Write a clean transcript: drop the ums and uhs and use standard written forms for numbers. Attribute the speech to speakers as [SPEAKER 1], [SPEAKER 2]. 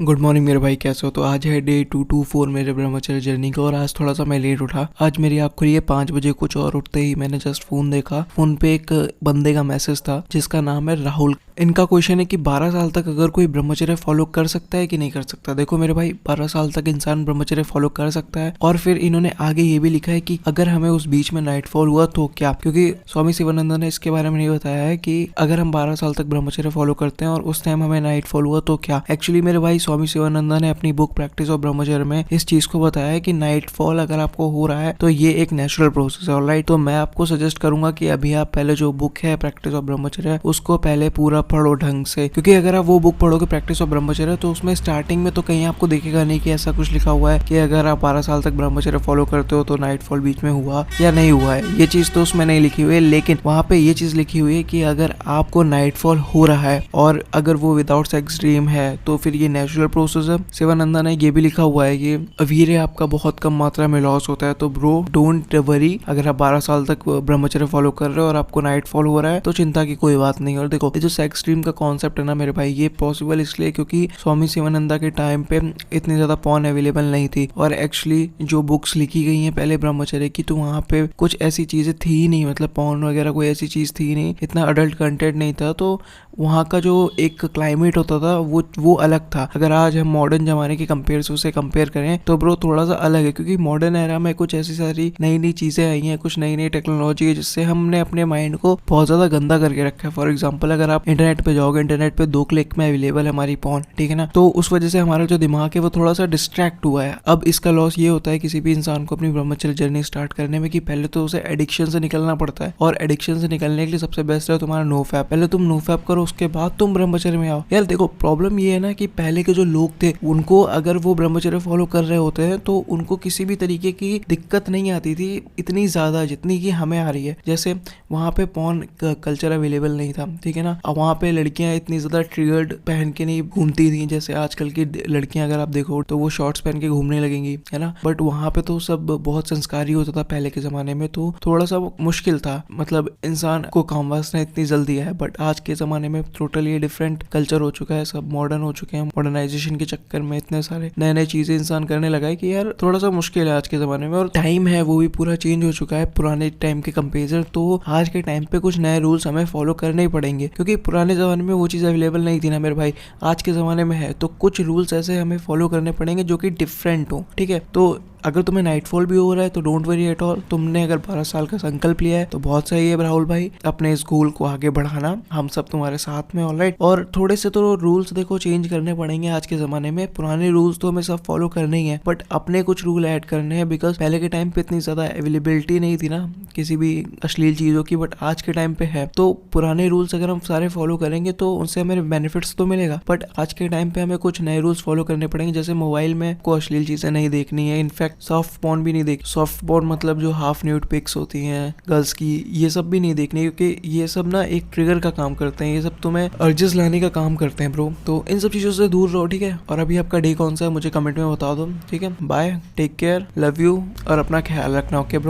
[SPEAKER 1] Good morning मेरे भाई, कैसे हो? तो आज है डे 224 मेरे ब्रह्मचर्य जर्नी का। और आज थोड़ा सा मैं लेट उठा। आज मेरी आँख खुली है 5 बजे कुछ, और उठते ही मैंने जस्ट फोन देखा। फोन पे एक बंदे का मैसेज था जिसका नाम है राहुल। इनका क्वेश्चन है कि 12 साल तक अगर कोई ब्रह्मचर्य फॉलो कर सकता है कि नहीं कर सकता। देखो मेरे भाई, 12 साल तक इंसान ब्रह्मचर्य फॉलो कर सकता है। और फिर इन्होंने आगे ये भी लिखा है कि अगर हमें उस बीच में नाइटफॉल हुआ तो क्या। क्योंकि स्वामी शिवानंद ने इसके बारे में नहीं बताया है कि अगर हम 12 साल तक ब्रह्मचर्य फॉलो करते हैं और उस टाइम हमें नाइटफॉल हुआ तो क्या। एक्चुअली मेरे भाई, स्वामी शिवानंद ने अपनी बुक प्रैक्टिस ऑफ ब्रह्मचर्य में इस चीज को बताया है कि नाइटफॉल अगर आपको हो रहा है तो ये एक नेचुरल प्रोसेस है। ऑलराइट, तो मैं आपको सजेस्ट करूंगा कि अभी आप पहले जो बुक है प्रैक्टिस ऑफ ब्रह्मचर्य उसको पहले पूरा पढ़ो ढंग से। क्योंकि अगर आप वो बुक पढ़ोगे प्रैक्टिस ऑफ ब्रह्मचर्य, तो उसमें स्टार्टिंग में तो कहीं आपको दिखेगा नहीं कि ऐसा कुछ लिखा हुआ है कि अगर आप 12 साल तक ब्रह्मचर्य फॉलो करते हो तो नाइटफॉल बीच में हुआ या नहीं हुआ है। ये चीज तो उसमें नहीं लिखी हुई है, लेकिन वहाँ पे ये चीज लिखी हुई है कि अगर आपको नाइटफॉल हो रहा है और अगर वो विदाउट सेक्स ड्रीम है तो फिर ये नेचुरल प्रोसेस है। शिवानंदा ने ये भी लिखा हुआ है कि वीर्य आपका बहुत कम मात्रा में लॉस होता है। तो ब्रो, डोंट वरी। अगर आप 12 साल तक ब्रह्मचर्य फॉलो कर रहे हो और आपको नाइटफॉल हो रहा है तो चिंता की कोई बात नहीं। और देखो, ये जो सेक्स ड्रीम का कॉन्सेप्ट है ना मेरे भाई, ये पॉसिबल इसलिए क्योंकि स्वामी शिवानंदा के टाइम पे इतनी ज्यादा पॉर्न अवेलेबल नहीं थी। और एक्चुअली जो बुक्स लिखी गई हैं पहले ब्रह्मचर्य की, तो वहाँ पे कुछ ऐसी चीजें थी ही नहीं। मतलब पॉर्न वगैरह कोई ऐसी चीज थी नहीं, इतना अडल्ट कंटेंट नहीं था। तो वहाँ का जो एक क्लाइमेट होता था वो अलग था। अगर आज हम मॉडर्न जमाने के कंपेयर करें तो ब्रो थोड़ा सा अलग है। क्योंकि मॉडर्न एरा में कुछ ऐसी सारी नई नई चीजें आई हैं, कुछ नई नई टेक्नोलॉजी है जिससे हमने अपने माइंड को बहुत ज्यादा गंदा करके रखा है। फॉर एग्जाम्पल, अगर आप इंटरनेट पे जाओगे, इंटरनेट पे 2 क्लिक में अवेलेबल है हमारी पॉर्न, ठीक है ना। तो उस वजह से हमारा जो दिमाग है वो थोड़ा सा डिस्ट्रैक्ट हुआ है। अब इसका लॉस ये होता है किसी भी इंसान को अपनी ब्रह्मचर्य जर्नी स्टार्ट करने में कि पहले तो उसे एडिक्शन से निकलना पड़ता है। और एडिक्शन से निकलने के लिए सबसे बेस्ट है तुम्हारा नो फैप। पहले तुम नो फैप करो, उसके बाद तुम ब्रह्मचर्य में आओ। यार देखो, प्रॉब्लम ये है ना कि पहले के जो लोग थे उनको अगर वो ब्रह्मचर्य फॉलो कर रहे होते हैं तो उनको किसी भी तरीके की दिक्कत नहीं आती थी इतनी ज्यादा जितनी कि हमें आ रही है। जैसे वहाँ पे पॉर्न कल्चर अवेलेबल नहीं था, ठीक है ना। अब वहाँ पे लड़कियां इतनी ज्यादा ट्रिगर्ड पहन के नहीं घूमती थी जैसे आजकल की लड़कियां। अगर आप देखो तो वो शॉर्ट्स पहन के घूमने लगेंगी, है ना। बट वहाँ पे तो सब बहुत संस्कारी होता था पहले के जमाने में, तो थोड़ा सा मुश्किल था। मतलब इंसान को काम वासना इतनी जल्दी है। बट आज के जमाने में टोटली डिफरेंट कल्चर हो चुका है, सब मॉडर्न हो चुके हैं। मॉडर्नाइजेशन के चक्कर में इतने सारे नए नए चीजें इंसान करने लगा है कि यार थोड़ा सा मुश्किल है आज के जमाने में। और टाइम है वो भी पूरा चेंज हो चुका है पुराने टाइम के कंपेरिजन। तो आज के टाइम पे कुछ नए रूल्स हमें फॉलो करने ही पड़ेंगे, क्योंकि पुराने जमाने में वो चीज अवेलेबल नहीं थी ना मेरे भाई। आज के जमाने में है, तो कुछ रूल्स ऐसे हमें फॉलो करने पड़ेंगे जो कि डिफरेंट हो, ठीक है। तो अगर तुम्हें नाइटफॉल भी हो रहा है तो डोंट वरी एट ऑल। तुमने अगर 12 साल का संकल्प लिया है तो बहुत सही है राहुल भाई, अपने इस गोल को आगे बढ़ाना। हम सब तुम्हारे साथ में, ऑलराइट। और थोड़े से तो रूल्स देखो चेंज करने पड़ेंगे आज के जमाने में। पुराने रूल्स तो हमें सब फॉलो करने ही है, बट अपने कुछ रूल ऐड करने हैं। बिकॉज पहले के टाइम पे इतनी ज्यादा अवेलेबिलिटी नहीं थी ना किसी भी अश्लील चीजों की, बट आज के टाइम पे है। तो पुराने रूल्स अगर हम सारे फॉलो करेंगे तो उनसे हमें बेनिफिट्स तो मिलेगा, बट आज के टाइम पे हमें कुछ नए रूल्स फॉलो करने पड़ेंगे। जैसे मोबाइल में को अश्लील चीजें नहीं देखनी है, इनफैक्ट सॉफ्ट पॉर्न भी नहीं देख। सॉफ्ट पॉर्न मतलब जो हाफ न्यूड पिक्स होती हैं गर्ल्स की, ये सब भी नहीं देखनी, क्योंकि ये सब ना एक ट्रिगर का काम करते हैं। ये सब तुम्हें अर्जेस लाने का काम करते हैं ब्रो। तो इन सब चीजों से दूर रहो, ठीक है। और अभी आपका डे कौन सा है मुझे कमेंट में बता दो, ठीक है। Bye, take care, love you और अपना ख्याल रखना, ओके ब्रो।